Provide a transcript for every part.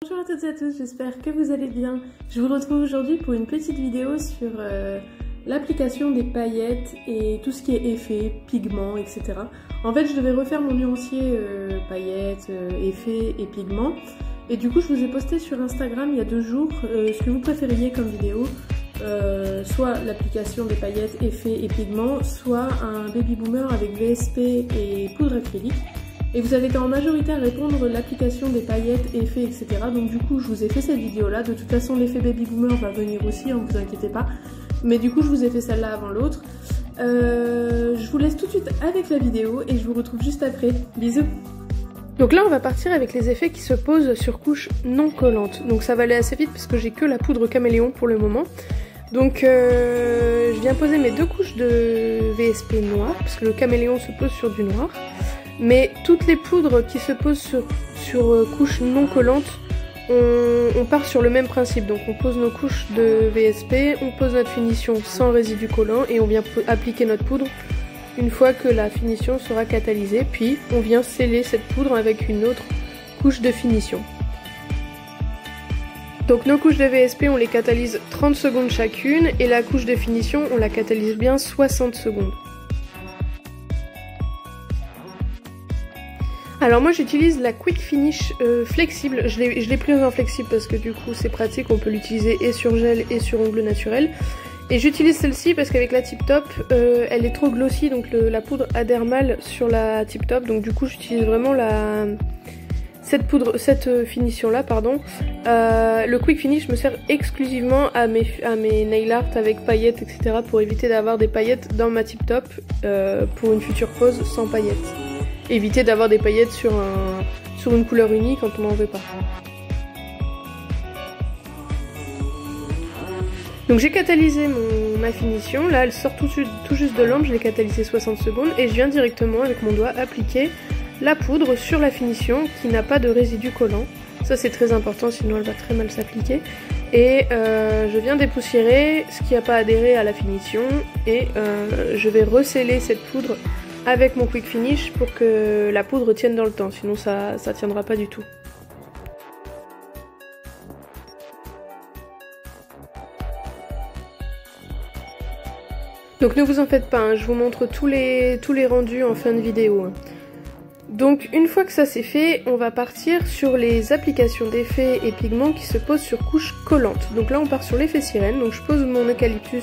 Bonjour à toutes et à tous, j'espère que vous allez bien. Je vous retrouve aujourd'hui pour une petite vidéo sur l'application des paillettes et tout ce qui est effets, pigments, etc. En fait, je devais refaire mon nuancier paillettes, effets et pigments. Et du coup, je vous ai posté sur Instagram il y a 2 jours ce que vous préfériez comme vidéo. Soit l'application des paillettes, effets et pigments, soit un baby boomer avec VSP et poudre acrylique. Et vous avez été en majorité à répondre l'application des paillettes, effets, etc. Donc du coup, je vous ai fait cette vidéo-là. De toute façon, l'effet baby boomer va venir aussi, hein, vous inquiétez pas. Mais du coup, je vous ai fait celle-là avant l'autre. Je vous laisse tout de suite avec la vidéo et je vous retrouve juste après. Bisous! Donc là, on va partir avec les effets qui se posent sur couches non collantes. Donc ça va aller assez vite parce que j'ai que la poudre caméléon pour le moment. Donc je viens poser mes 2 couches de VSP noir parce que le caméléon se pose sur du noir. Mais toutes les poudres qui se posent sur couches non collantes, on part sur le même principe. Donc on pose nos couches de VSP, on pose notre finition sans résidu collant et on vient appliquer notre poudre une fois que la finition sera catalysée. Puis on vient sceller cette poudre avec une autre couche de finition. Donc nos couches de VSP, on les catalyse 30 secondes chacune et la couche de finition, on la catalyse bien 60 secondes. Alors moi j'utilise la Quick Finish flexible, je l'ai prise en flexible parce que du coup c'est pratique, on peut l'utiliser et sur gel et sur ongles naturels. Et j'utilise celle-ci parce qu'avec la Tip Top, elle est trop glossy, donc la poudre adhère mal sur la Tip Top, donc du coup j'utilise vraiment cette finition là, pardon. Le Quick Finish me sert exclusivement à mes nail art avec paillettes, etc. pour éviter d'avoir des paillettes dans ma Tip Top pour une future pose sans paillettes. Éviter d'avoir des paillettes sur une couleur unie quand on n'en veut pas. Donc j'ai catalysé ma finition, là elle sort tout juste de lampe, je l'ai catalysée 60 secondes et je viens directement avec mon doigt appliquer la poudre sur la finition qui n'a pas de résidu collant. Ça c'est très important, sinon elle va très mal s'appliquer. Et je viens dépoussiérer ce qui n'a pas adhéré à la finition et je vais resceller cette poudre avec mon Quick Finish pour que la poudre tienne dans le temps, sinon ça tiendra pas du tout. Donc ne vous en faites pas, hein, je vous montre tous les rendus en fin de vidéo. Hein. Donc une fois que ça c'est fait, on va partir sur les applications d'effets et pigments qui se posent sur couches collantes. Donc là on part sur l'effet sirène, donc je pose mon eucalyptus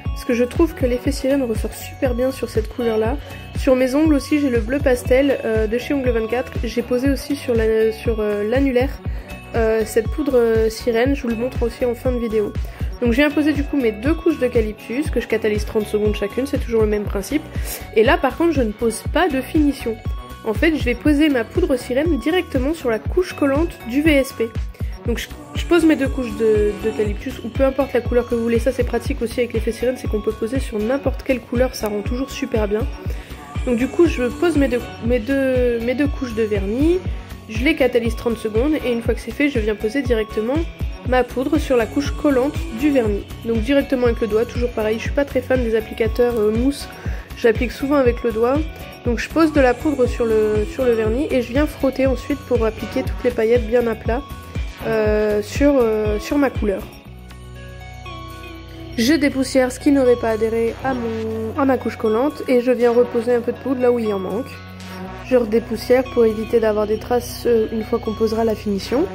parce que je trouve que l'effet sirène ressort super bien sur cette couleur là. Sur mes ongles aussi j'ai le bleu pastel de chez Ongles 24, j'ai posé aussi sur l'annulaire cette poudre sirène, je vous le montre aussi en fin de vidéo. Donc j'ai imposé du coup mes 2 couches d'eucalyptus que je catalyse 30 secondes chacune, c'est toujours le même principe. Et là par contre je ne pose pas de finition. En fait je vais poser ma poudre sirène directement sur la couche collante du VSP. Donc je pose mes 2 couches d'eucalyptus ou peu importe la couleur que vous voulez, ça c'est pratique aussi avec l'effet sirène, c'est qu'on peut poser sur n'importe quelle couleur, ça rend toujours super bien. Donc du coup je pose mes deux couches de vernis, je les catalyse 30 secondes et une fois que c'est fait je viens poser directement ma poudre sur la couche collante du vernis. Donc directement avec le doigt, toujours pareil, je suis pas très fan des applicateurs mousse, j'applique souvent avec le doigt. Donc je pose de la poudre sur le vernis et je viens frotter ensuite pour appliquer toutes les paillettes bien à plat sur ma couleur. Je dépoussière ce qui n'aurait pas adhéré à ma couche collante et je viens reposer un peu de poudre là où il en manque. Je redépoussière pour éviter d'avoir des traces une fois qu'on posera la finition.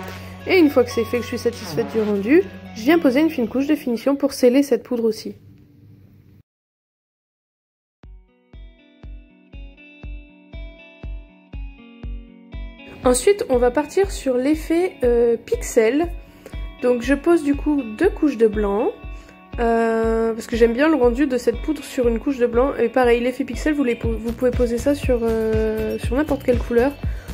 Et une fois que c'est fait, que je suis satisfaite du rendu, je viens poser une fine couche de finition pour sceller cette poudre aussi. Ensuite, on va partir sur l'effet pixel. Donc je pose du coup 2 couches de blanc. Parce que j'aime bien le rendu de cette poudre sur une couche de blanc. Et pareil, l'effet pixel, vous pouvez poser ça sur n'importe quelle couleur.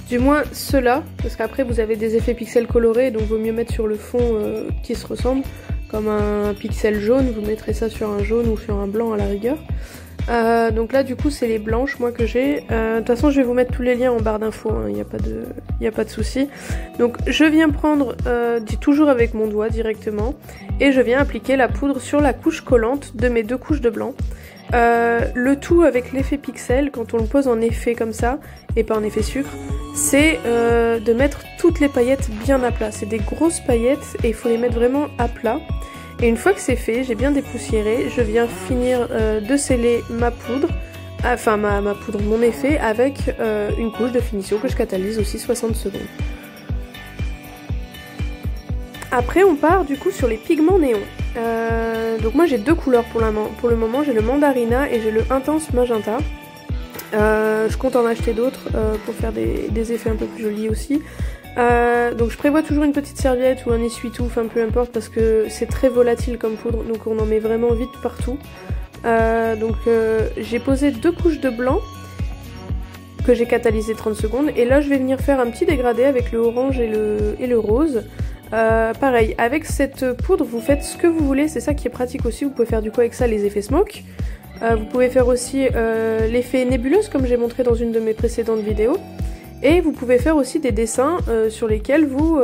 Du moins ceux-là, parce qu'après vous avez des effets pixels colorés, donc vaut mieux mettre sur le fond qui se ressemble. Comme un pixel jaune, vous mettrez ça sur un jaune ou sur un blanc à la rigueur. Donc là du coup c'est les blanches moi que j'ai. De toute façon je vais vous mettre tous les liens en barre d'infos, hein, y a pas de souci. Donc je viens prendre toujours avec mon doigt directement et je viens appliquer la poudre sur la couche collante de mes 2 couches de blanc. le tout avec l'effet pixel, quand on le pose en effet comme ça, et pas en effet sucre, c'est de mettre toutes les paillettes bien à plat. C'est des grosses paillettes et il faut les mettre vraiment à plat. Et une fois que c'est fait, j'ai bien dépoussiéré, je viens finir de sceller ma poudre, enfin ma poudre, mon effet, avec une couche de finition que je catalyse aussi 60 secondes. Après on part du coup sur les pigments néons. Donc moi j'ai deux couleurs pour le moment, j'ai le mandarina et j'ai le intense magenta. Je compte en acheter d'autres pour faire des effets un peu plus jolis aussi. Donc je prévois toujours une petite serviette ou un essuie-tout, enfin peu importe, parce que c'est très volatile comme poudre, donc on en met vraiment vite partout. J'ai posé deux couches de blanc que j'ai catalysé 30 secondes, et là je vais venir faire un petit dégradé avec le orange et le rose. Pareil, avec cette poudre vous faites ce que vous voulez, c'est ça qui est pratique aussi, vous pouvez faire du coup avec ça les effets smoke. Vous pouvez faire aussi l'effet nébuleuse comme j'ai montré dans une de mes précédentes vidéos. Et vous pouvez faire aussi des dessins sur lesquels vous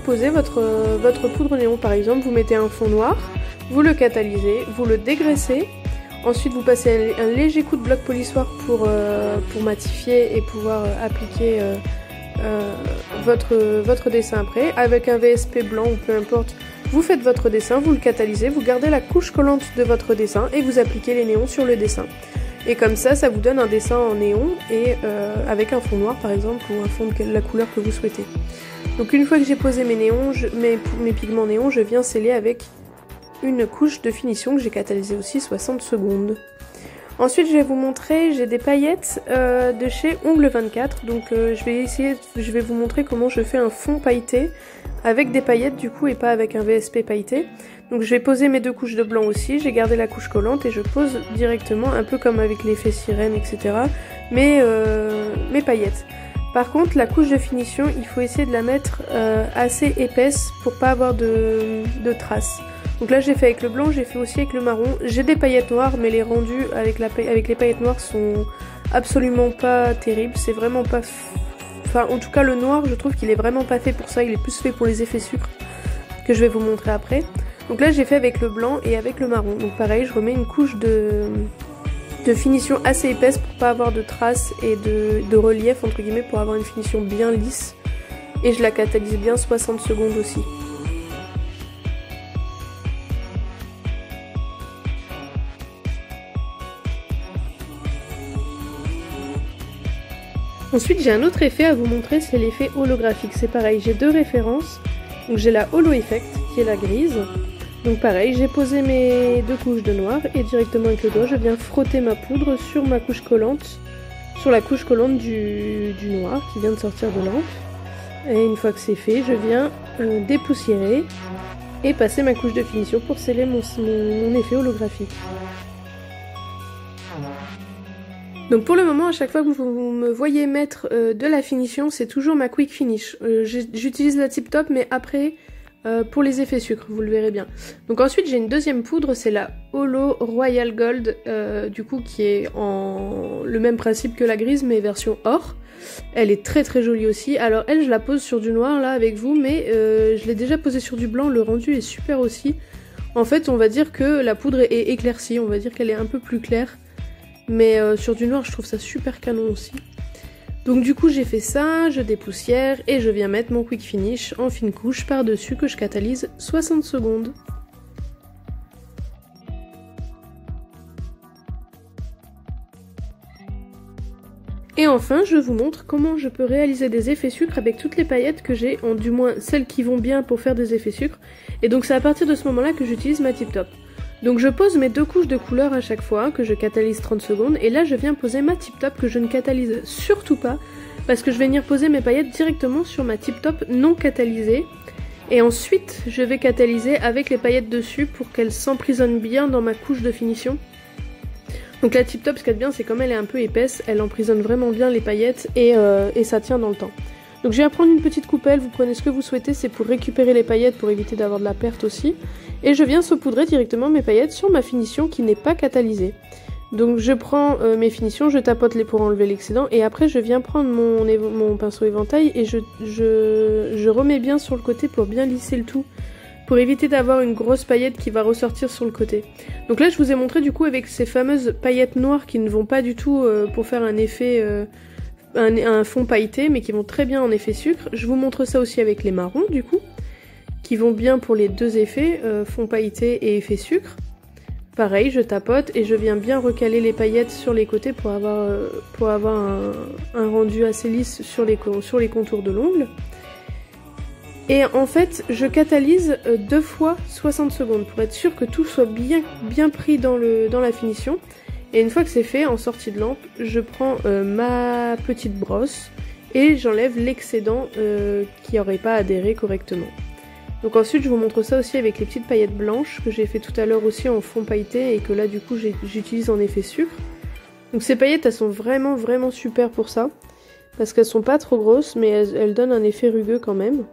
posez votre poudre néon. Par exemple, vous mettez un fond noir, vous le catalysez, vous le dégraissez. Ensuite, vous passez un léger coup de bloc polissoir pour matifier et pouvoir appliquer votre dessin après. Avec un VSP blanc ou peu importe, vous faites votre dessin, vous le catalysez, vous gardez la couche collante de votre dessin et vous appliquez les néons sur le dessin. Et comme ça, ça vous donne un dessin en néon et avec un fond noir par exemple ou un fond de la couleur que vous souhaitez. Donc une fois que j'ai posé mes néons, mes pigments néons, je viens sceller avec une couche de finition que j'ai catalysée aussi 60 secondes. Ensuite je vais vous montrer, j'ai des paillettes de chez Ongles 24, donc je vais vous montrer comment je fais un fond pailleté avec des paillettes du coup et pas avec un VSP pailleté. Donc je vais poser mes deux couches de blanc aussi, j'ai gardé la couche collante et je pose directement, un peu comme avec l'effet sirène, etc. mes paillettes. Par contre la couche de finition, il faut essayer de la mettre assez épaisse pour pas avoir de traces. Donc là j'ai fait avec le blanc, j'ai fait aussi avec le marron. J'ai des paillettes noires mais les rendus avec les paillettes noires sont absolument pas terribles, c'est vraiment pas... Enfin en tout cas le noir je trouve qu'il est vraiment pas fait pour ça, il est plus fait pour les effets sucre que je vais vous montrer après. Donc là j'ai fait avec le blanc et avec le marron. Donc pareil, je remets une couche de finition assez épaisse pour pas avoir de traces et de relief entre guillemets, pour avoir une finition bien lisse. Et je la catalyse bien 60 secondes aussi. Ensuite j'ai un autre effet à vous montrer, c'est l'effet holographique. C'est pareil, j'ai deux références. Donc j'ai la Holo Effect qui est la grise. Donc pareil, j'ai posé mes deux couches de noir et directement avec le doigt je viens frotter ma poudre sur ma couche collante, sur la couche collante du noir qui vient de sortir de lampe. Et une fois que c'est fait, je viens dépoussiérer et passer ma couche de finition pour sceller mon effet holographique. Donc pour le moment, à chaque fois que vous me voyez mettre de la finition, c'est toujours ma Quick Finish. J'utilise la Tip Top, mais après, pour les effets sucre, vous le verrez bien. Donc ensuite, j'ai une deuxième poudre, c'est la Holo Royal Gold, du coup, qui est en le même principe que la grise, mais version or. Elle est très très jolie aussi. Alors elle, je la pose sur du noir, là, avec vous, mais je l'ai déjà posée sur du blanc, le rendu est super aussi. En fait, on va dire que la poudre est éclaircie, on va dire qu'elle est un peu plus claire. Mais sur du noir je trouve ça super canon aussi. Donc du coup j'ai fait ça, je dépoussière et je viens mettre mon Quick Finish en fine couche par dessus que je catalyse 60 secondes. Et enfin je vous montre comment je peux réaliser des effets sucre avec toutes les paillettes que j'ai, du moins celles qui vont bien pour faire des effets sucre. Et donc c'est à partir de ce moment là que j'utilise ma Tip Top. Donc je pose mes deux couches de couleur à chaque fois, que je catalyse 30 secondes, et là je viens poser ma Tip Top que je ne catalyse surtout pas, parce que je vais venir poser mes paillettes directement sur ma Tip Top non catalysée, et ensuite je vais catalyser avec les paillettes dessus pour qu'elles s'emprisonnent bien dans ma couche de finition. Donc la Tip Top, ce qu'il y a de bien, c'est comme elle est un peu épaisse, elle emprisonne vraiment bien les paillettes et ça tient dans le temps. Donc je vais prendre une petite coupelle, vous prenez ce que vous souhaitez, c'est pour récupérer les paillettes, pour éviter d'avoir de la perte aussi. Et je viens saupoudrer directement mes paillettes sur ma finition qui n'est pas catalysée. Donc je prends mes finitions, je tapote les pour enlever l'excédent, et après je viens prendre mon pinceau éventail et je remets bien sur le côté pour bien lisser le tout. pour éviter d'avoir une grosse paillette qui va ressortir sur le côté. Donc là je vous ai montré du coup avec ces fameuses paillettes noires qui ne vont pas du tout pour faire un effet, un fond pailleté, mais qui vont très bien en effet sucre. Je vous montre ça aussi avec les marrons du coup, qui vont bien pour les deux effets, fond pailleté et effet sucre. Pareil, je tapote et je viens bien recaler les paillettes sur les côtés pour avoir un rendu assez lisse sur les contours de l'ongle. Et en fait, je catalyse 2 fois 60 secondes pour être sûr que tout soit bien pris dans la finition. Et une fois que c'est fait, en sortie de lampe, je prends ma petite brosse et j'enlève l'excédent qui n'aurait pas adhéré correctement. Donc ensuite je vous montre ça aussi avec les petites paillettes blanches que j'ai fait tout à l'heure aussi en fond pailleté et que là du coup j'utilise en effet sucre. Donc ces paillettes elles sont vraiment super pour ça, parce qu'elles sont pas trop grosses mais elles donnent un effet rugueux quand même.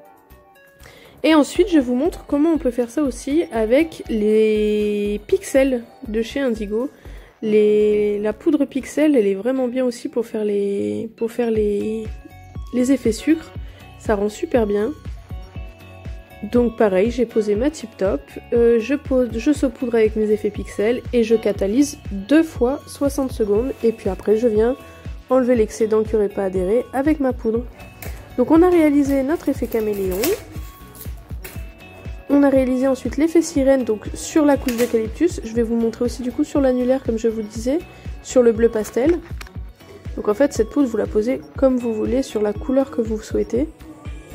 Et ensuite je vous montre comment on peut faire ça aussi avec les pixels de chez Indigo. La poudre pixel elle est vraiment bien aussi pour faire les effets sucre, ça rend super bien. Donc pareil, j'ai posé ma tip top, je saupoudre avec mes effets pixels et je catalyse 2 fois 60 secondes et puis après je viens enlever l'excédent qui n'aurait pas adhéré avec ma poudre. Donc on a réalisé notre effet caméléon, on a réalisé ensuite l'effet sirène donc sur la couche d'eucalyptus, je vais vous montrer aussi du coup sur l'annulaire comme je vous le disais, sur le bleu pastel. Donc en fait cette poudre vous la posez comme vous voulez sur la couleur que vous souhaitez,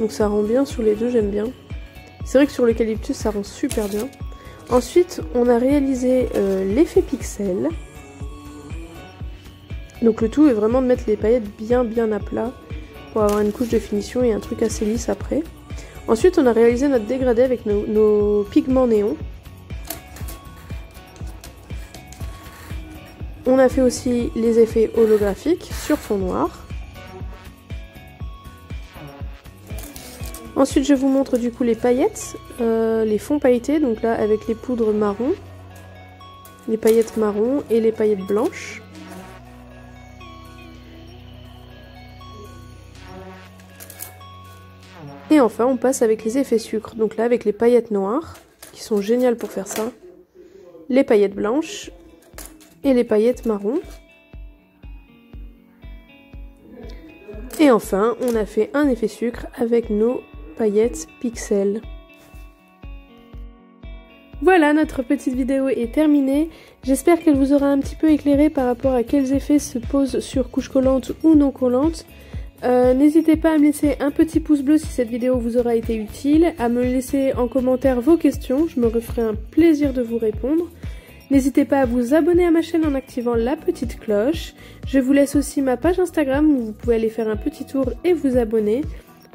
donc ça rend bien sur les deux, j'aime bien. C'est vrai que sur l'eucalyptus ça rend super bien. Ensuite on a réalisé l'effet pixel. Donc le tout est vraiment de mettre les paillettes bien à plat pour avoir une couche de finition et un truc assez lisse après. Ensuite on a réalisé notre dégradé avec nos pigments néons. On a fait aussi les effets holographiques sur fond noir. Ensuite je vous montre du coup les paillettes, les fonds pailletés, donc là avec les poudres marron, les paillettes marron et les paillettes blanches. Et enfin on passe avec les effets sucre, donc là avec les paillettes noires, qui sont géniales pour faire ça, les paillettes blanches et les paillettes marron. Et enfin on a fait un effet sucre avec nos paillettes pixels. Voilà, notre petite vidéo est terminée. J'espère qu'elle vous aura un petit peu éclairé par rapport à quels effets se posent sur couche collante ou non collante. N'hésitez pas à me laisser un petit pouce bleu si cette vidéo vous aura été utile, à me laisser en commentaire vos questions, je me referai un plaisir de vous répondre. N'hésitez pas à vous abonner à ma chaîne en activant la petite cloche. Je vous laisse aussi ma page Instagram où vous pouvez aller faire un petit tour et vous abonner.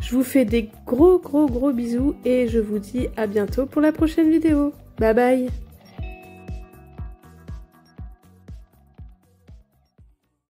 Je vous fais des gros bisous et je vous dis à bientôt pour la prochaine vidéo. Bye bye!